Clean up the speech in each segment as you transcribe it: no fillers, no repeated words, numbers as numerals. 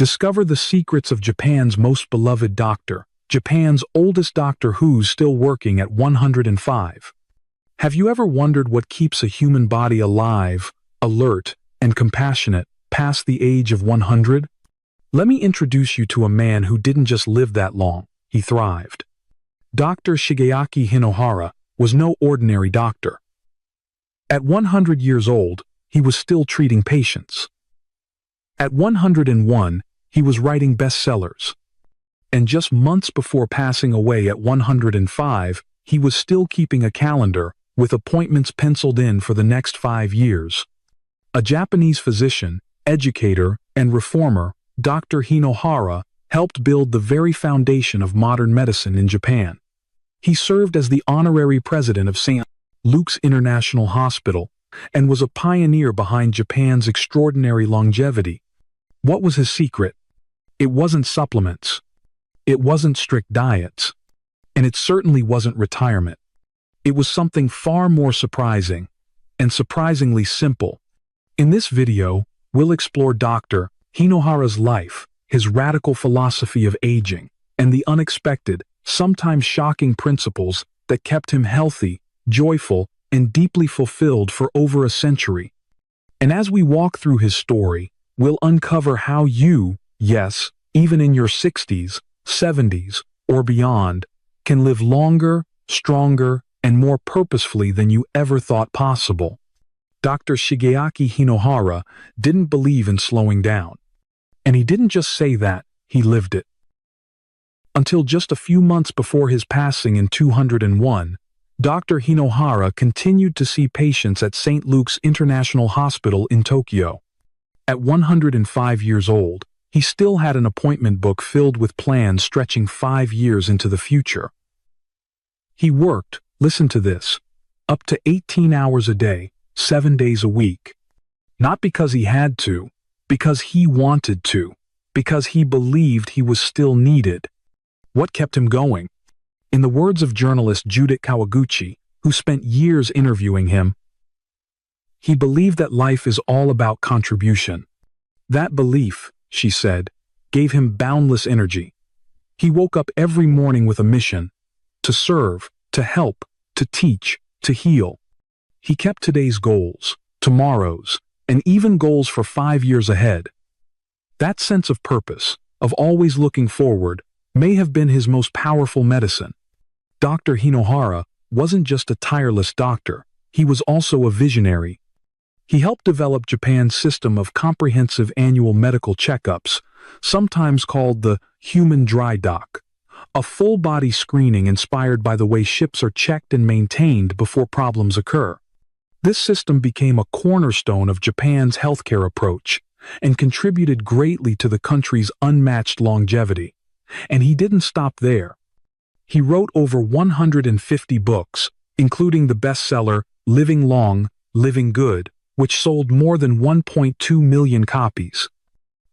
Discover the secrets of Japan's most beloved doctor, Japan's oldest doctor who's still working at 105. Have you ever wondered what keeps a human body alive, alert, and compassionate past the age of 100? Let me introduce you to a man who didn't just live that long, he thrived. Dr. Shigeaki Hinohara was no ordinary doctor. At 100 years old, he was still treating patients. At 101, he was writing bestsellers. And just months before passing away at 105, he was still keeping a calendar with appointments penciled in for the next 5 years. A Japanese physician, educator, and reformer, Dr. Hinohara helped build the very foundation of modern medicine in Japan. He served as the honorary president of St. Luke's International Hospital and was a pioneer behind Japan's extraordinary longevity. What was his secret? It wasn't supplements. It wasn't strict diets. And it certainly wasn't retirement. It was something far more surprising, and surprisingly simple. In this video, we'll explore Dr. Hinohara's life, his radical philosophy of aging, and the unexpected, sometimes shocking principles that kept him healthy, joyful, and deeply fulfilled for over a century. And as we walk through his story, we'll uncover how you, yes, even in your 60s, 70s, or beyond, can live longer, stronger, and more purposefully than you ever thought possible. Dr. Shigeaki Hinohara didn't believe in slowing down. And he didn't just say that, he lived it. Until just a few months before his passing in 201, Dr. Hinohara continued to see patients at St. Luke's International Hospital in Tokyo. At 105 years old, he still had an appointment book filled with plans stretching 5 years into the future. He worked, listen to this, up to 18 hours a day, 7 days a week. Not because he had to, because he wanted to, because he believed he was still needed. What kept him going? In the words of journalist Judith Kawaguchi, who spent years interviewing him, he believed that life is all about contribution. That belief, she said, gave him boundless energy. He woke up every morning with a mission: to serve, to help, to teach, to heal. He kept today's goals, tomorrow's, and even goals for 5 years ahead. That sense of purpose, of always looking forward, may have been his most powerful medicine. Dr. Hinohara wasn't just a tireless doctor, he was also a visionary. He helped develop Japan's system of comprehensive annual medical checkups, sometimes called the human dry dock, a full-body screening inspired by the way ships are checked and maintained before problems occur. This system became a cornerstone of Japan's healthcare approach and contributed greatly to the country's unmatched longevity. And he didn't stop there. He wrote over 150 books, including the bestseller Living Long, Living Good, which sold more than 1.2 million copies.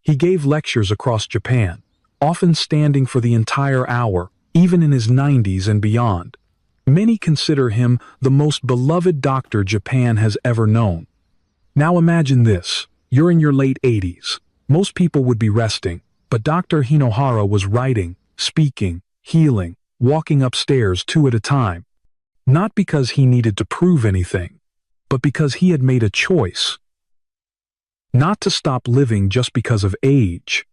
He gave lectures across Japan, often standing for the entire hour, even in his 90s and beyond. Many consider him the most beloved doctor Japan has ever known. Now imagine this: you're in your late 80s. Most people would be resting, but Dr. Hinohara was writing, speaking, healing, walking upstairs 2 at a time. Not because he needed to prove anything, but because he had made a choice. Not to stop living just because of age.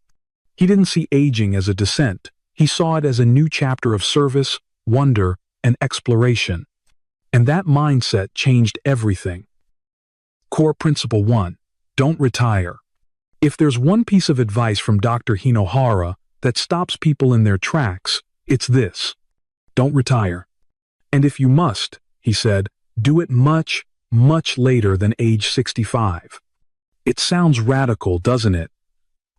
He didn't see aging as a descent. He saw it as a new chapter of service, wonder, and exploration. And that mindset changed everything. Core Principle 1. Don't retire. If there's one piece of advice from Dr. Hinohara that stops people in their tracks, it's this: don't retire. And if you must, he said, do it much, much later than age 65. It sounds radical, doesn't it?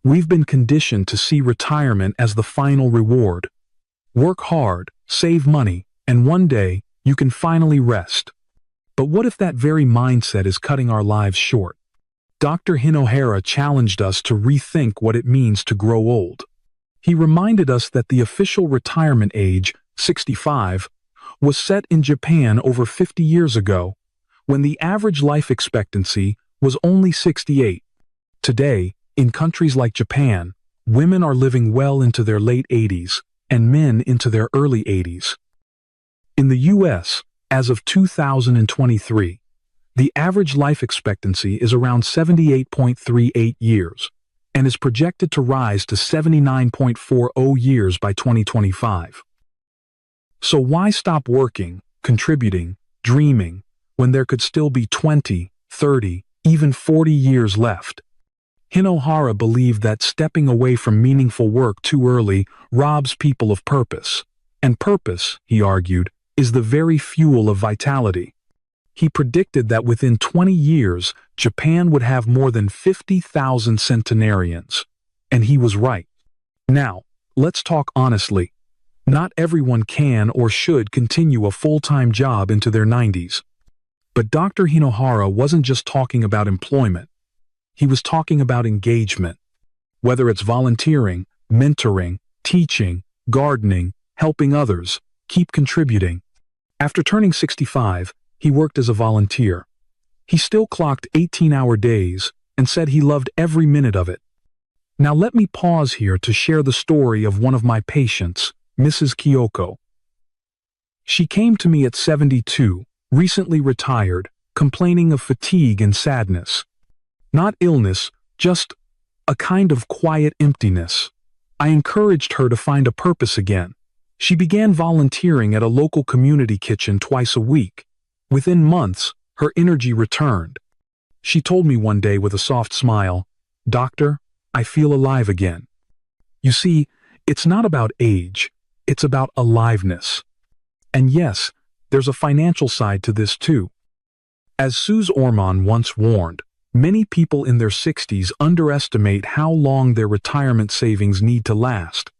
We've been conditioned to see retirement as the final reward. Work hard, save money, and one day, you can finally rest. But what if that very mindset is cutting our lives short? Dr. Hinohara challenged us to rethink what it means to grow old. He reminded us that the official retirement age, 65, was set in Japan over 50 years ago, when the average life expectancy was only 68. Today, in countries like Japan, Women are living well into their late 80s, and men into their early 80s. In the US, as of 2023, the average life expectancy is around 78.38 years, and is projected to rise to 79.40 years by 2025. So why stop working, contributing, dreaming, when there could still be 20, 30, even 40 years left? Hinohara believed that stepping away from meaningful work too early robs people of purpose. And purpose, he argued, is the very fuel of vitality. He predicted that within 20 years, Japan would have more than 50,000 centenarians. And he was right. Now, let's talk honestly. Not everyone can or should continue a full-time job into their 90s. But Dr. Hinohara wasn't just talking about employment. He was talking about engagement. Whether it's volunteering, mentoring, teaching, gardening, helping others, keep contributing. After turning 65, he worked as a volunteer. He still clocked 18-hour days and said he loved every minute of it. Now let me pause here to share the story of one of my patients, Mrs. Kyoko. She came to me at 72, recently retired, complaining of fatigue and sadness. Not illness, just a kind of quiet emptiness. I encouraged her to find a purpose again. She began volunteering at a local community kitchen twice a week. Within months, her energy returned. She told me one day with a soft smile, "Doctor, I feel alive again." You see, it's not about age, it's about aliveness. And yes, there's a financial side to this too. As Suze Orman once warned, many people in their 60s underestimate how long their retirement savings need to last.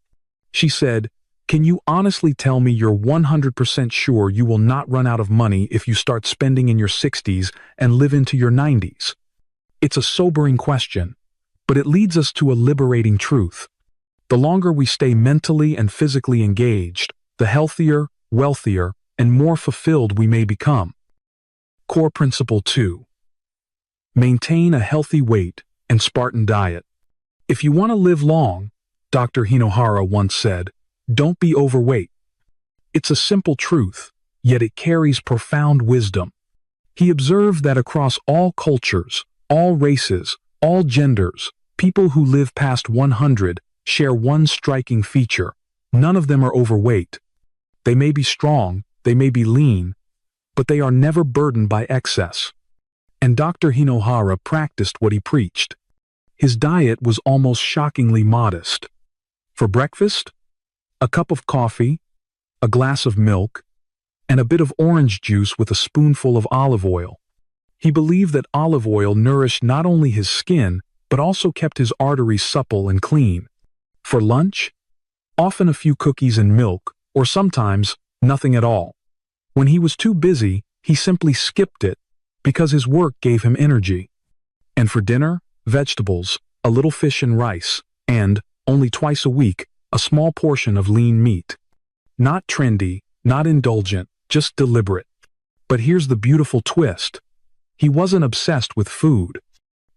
She said, "Can you honestly tell me you're 100% sure you will not run out of money if you start spending in your 60s and live into your 90s? It's a sobering question, but it leads us to a liberating truth. The longer we stay mentally and physically engaged, the healthier, wealthier, and more fulfilled we may become." Core Principle 2. Maintain a healthy weight and Spartan diet. If you want to live long, Dr. Hinohara once said, don't be overweight. It's a simple truth, yet it carries profound wisdom. He observed that across all cultures, all races, all genders, people who live past 100 share one striking feature. None of them are overweight. They may be strong, they may be lean, but they are never burdened by excess. And Dr. Hinohara practiced what he preached. His diet was almost shockingly modest. For breakfast, a cup of coffee, a glass of milk, and a bit of orange juice with a spoonful of olive oil. He believed that olive oil nourished not only his skin, but also kept his arteries supple and clean. For lunch, often a few cookies and milk, or sometimes nothing at all. When he was too busy, he simply skipped it, because his work gave him energy. And for dinner, vegetables, a little fish and rice, and, only twice a week, a small portion of lean meat. Not trendy, not indulgent, just deliberate. But here's the beautiful twist. He wasn't obsessed with food.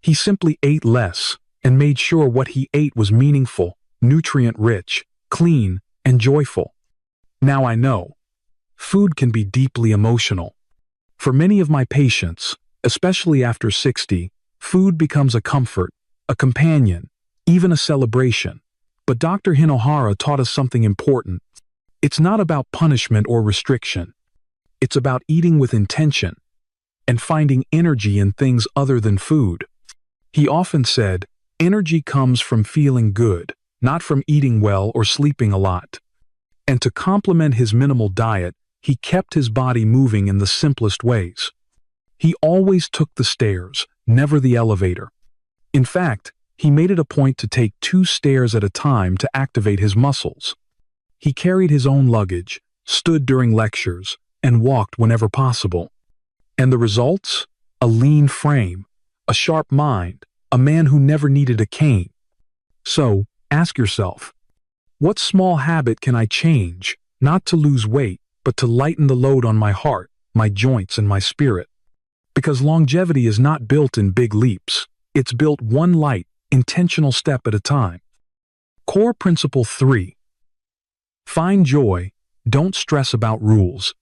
He simply ate less, and made sure what he ate was meaningful, nutrient-rich, clean, and joyful. Now I know, food can be deeply emotional. For many of my patients, especially after 60, food becomes a comfort, a companion, even a celebration. But Dr. Hinohara taught us something important. It's not about punishment or restriction. It's about eating with intention and finding energy in things other than food. He often said, energy comes from feeling good, not from eating well or sleeping a lot. And to complement his minimal diet, he kept his body moving in the simplest ways. He always took the stairs, never the elevator. In fact, he made it a point to take 2 stairs at a time to activate his muscles. He carried his own luggage, stood during lectures, and walked whenever possible. And the results? A lean frame, a sharp mind, a man who never needed a cane. So, ask yourself, what small habit can I change, not to lose weight, but to lighten the load on my heart, my joints, and my spirit? Because longevity is not built in big leaps. It's built one light, intentional step at a time. Core Principle 3. Find joy, don't stress about rules.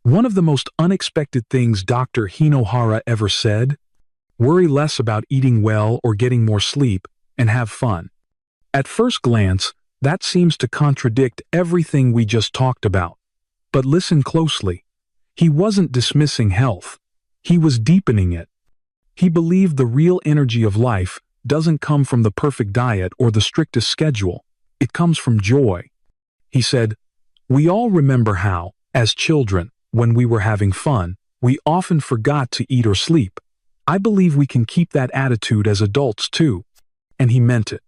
One of the most unexpected things Dr. Hinohara ever said: worry less about eating well or getting more sleep, and have fun. At first glance, that seems to contradict everything we just talked about. But listen closely. He wasn't dismissing health. He was deepening it. He believed the real energy of life doesn't come from the perfect diet or the strictest schedule. It comes from joy. He said, "We all remember how, as children, when we were having fun, we often forgot to eat or sleep. I believe we can keep that attitude as adults too." And he meant it.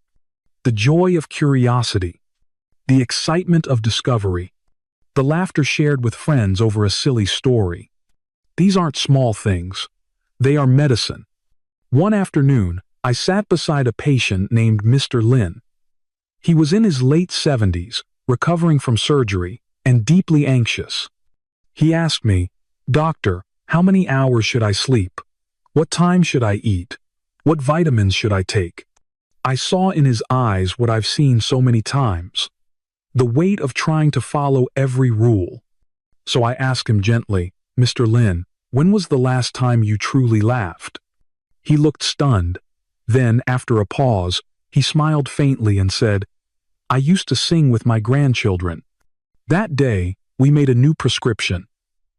The joy of curiosity, the excitement of discovery, the laughter shared with friends over a silly story. These aren't small things. They are medicine. One afternoon, I sat beside a patient named Mr. Lin. He was in his late 70s, recovering from surgery, and deeply anxious. He asked me, "Doctor, how many hours should I sleep? What time should I eat? What vitamins should I take?" I saw in his eyes what I've seen so many times: the weight of trying to follow every rule. So I asked him gently, "Mr. Lin, when was the last time you truly laughed?" He looked stunned. Then, after a pause, he smiled faintly and said, "I used to sing with my grandchildren." That day, we made a new prescription.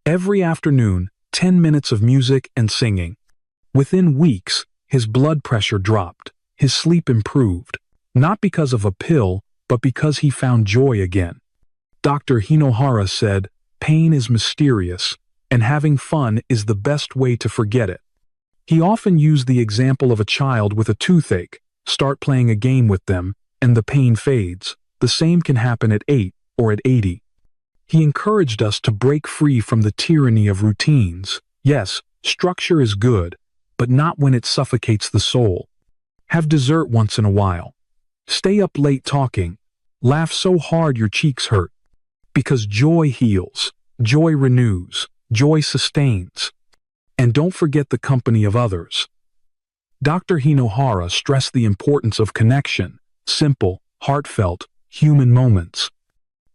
Every afternoon, 10 minutes of music and singing. Within weeks, his blood pressure dropped. His sleep improved, not because of a pill, but because he found joy again. Dr. Hinohara said, "Pain is mysterious, and having fun is the best way to forget it." He often used the example of a child with a toothache. Start playing a game with them, and the pain fades. The same can happen at 8 or at 80. He encouraged us to break free from the tyranny of routines. Yes, structure is good, but not when it suffocates the soul. Have dessert once in a while. Stay up late talking. Laugh so hard your cheeks hurt. Because joy heals, joy renews, joy sustains. And don't forget the company of others. Dr. Hinohara stressed the importance of connection, simple, heartfelt, human moments.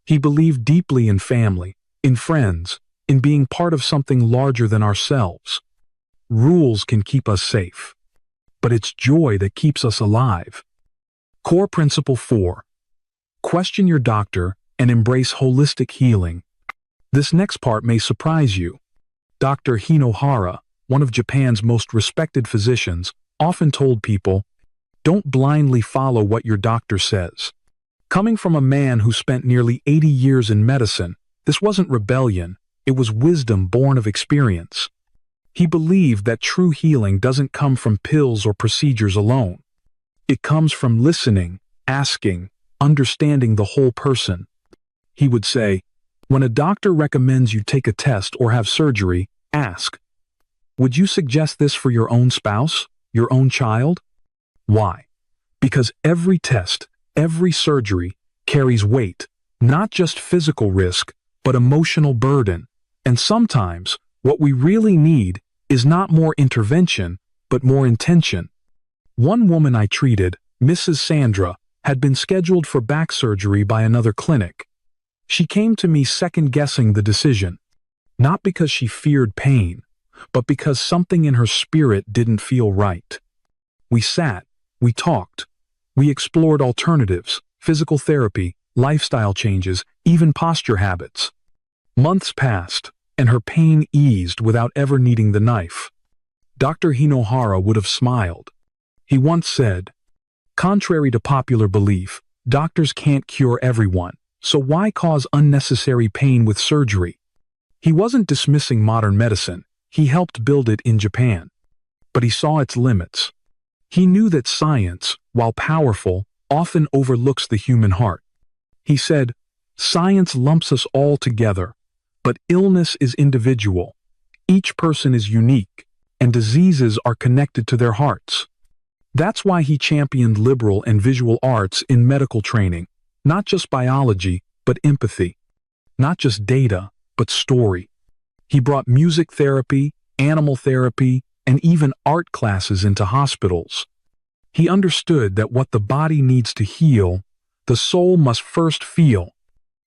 He believed deeply in family, in friends, in being part of something larger than ourselves. Rules can keep us safe, but it's joy that keeps us alive. Core Principle 4. Question your doctor and embrace holistic healing. This next part may surprise you. Dr. Hinohara, one of Japan's most respected physicians, often told people, "Don't blindly follow what your doctor says." Coming from a man who spent nearly 80 years in medicine, this wasn't rebellion, it was wisdom born of experience. He believed that true healing doesn't come from pills or procedures alone. It comes from listening, asking, understanding the whole person. He would say, when a doctor recommends you take a test or have surgery, ask, "Would you suggest this for your own spouse, your own child?" Why? Because every test, every surgery carries weight, not just physical risk, but emotional burden. And sometimes, what we really need is not more intervention, but more intention. One woman I treated, Mrs. Sandra, had been scheduled for back surgery by another clinic. She came to me second-guessing the decision, not because she feared pain, but because something in her spirit didn't feel right. We sat, we talked, we explored alternatives, physical therapy, lifestyle changes, even posture habits. Months passed, and her pain eased without ever needing the knife. Dr. Hinohara would have smiled. He once said, "Contrary to popular belief, doctors can't cure everyone, so why cause unnecessary pain with surgery?" He wasn't dismissing modern medicine, he helped build it in Japan. But he saw its limits. He knew that science, while powerful, often overlooks the human heart. He said, "Science lumps us all together, but illness is individual. Each person is unique, and diseases are connected to their hearts." That's why he championed liberal and visual arts in medical training, not just biology, but empathy. Not just data, but story. He brought music therapy, animal therapy, and even art classes into hospitals. He understood that what the body needs to heal, the soul must first feel,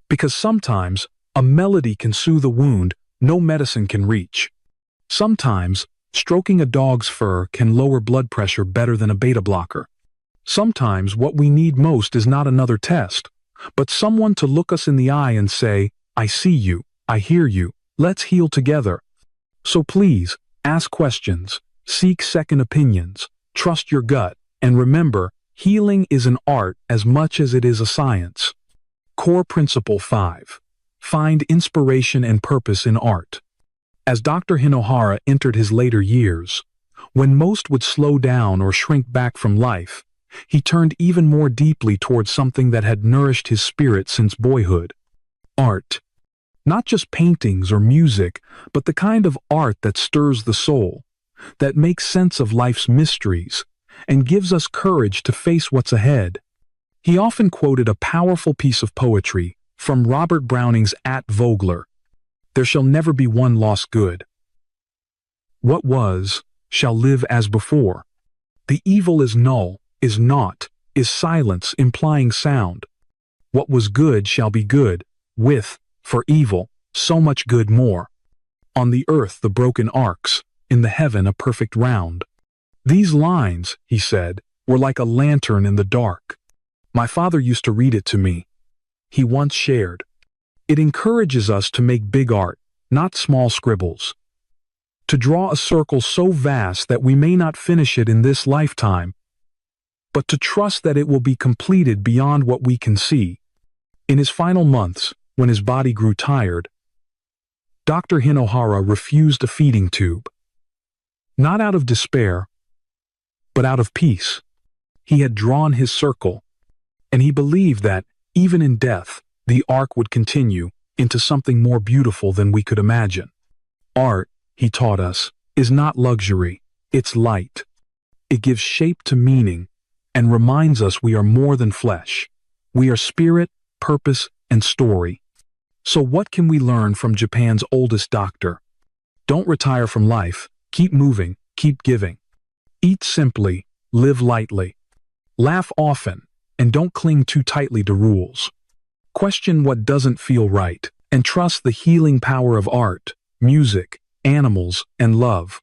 because sometimes a melody can soothe a wound no medicine can reach. Sometimes stroking a dog's fur can lower blood pressure better than a beta blocker. Sometimes what we need most is not another test, but someone to look us in the eye and say, "I see you, I hear you, let's heal together." So please, ask questions, seek second opinions, trust your gut, and remember, healing is an art as much as it is a science. Core Principle 5. Find inspiration and purpose in art. As Dr. Hinohara entered his later years, when most would slow down or shrink back from life, he turned even more deeply towards something that had nourished his spirit since boyhood. Art. Not just paintings or music, but the kind of art that stirs the soul, that makes sense of life's mysteries, and gives us courage to face what's ahead. He often quoted a powerful piece of poetry from Robert Browning's At Vogler: "There shall never be one lost good. What was, shall live as before. The evil is null, is naught, is silence implying sound. What was good shall be good, with, for evil, so much good more. On the earth the broken arcs, in the heaven a perfect round." These lines, he said, were like a lantern in the dark. My father used to read it to me. He once shared, "It encourages us to make big art, not small scribbles. To draw a circle so vast that we may not finish it in this lifetime, but to trust that it will be completed beyond what we can see." In his final months, when his body grew tired, Dr. Hinohara refused a feeding tube. Not out of despair, but out of peace. He had drawn his circle, and he believed that, even in death, the arc would continue into something more beautiful than we could imagine. Art, he taught us, is not luxury, it's light. It gives shape to meaning and reminds us we are more than flesh. We are spirit, purpose, and story. So what can we learn from Japan's oldest doctor? Don't retire from life, keep moving, keep giving. Eat simply, live lightly. Laugh often, and don't cling too tightly to rules. Question what doesn't feel right, and trust the healing power of art, music, animals, and love.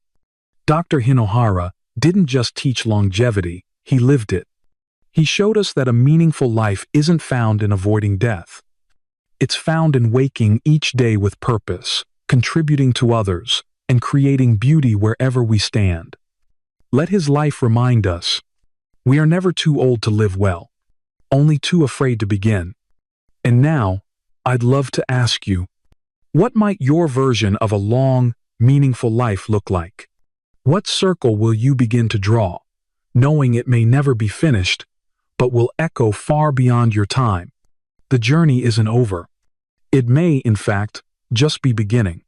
Dr. Hinohara didn't just teach longevity, he lived it. He showed us that a meaningful life isn't found in avoiding death. It's found in waking each day with purpose, contributing to others, and creating beauty wherever we stand. Let his life remind us, we are never too old to live well, only too afraid to begin. And now, I'd love to ask you, what might your version of a long, meaningful life look like? What circle will you begin to draw, knowing it may never be finished, but will echo far beyond your time? The journey isn't over. It may, in fact, just be beginning.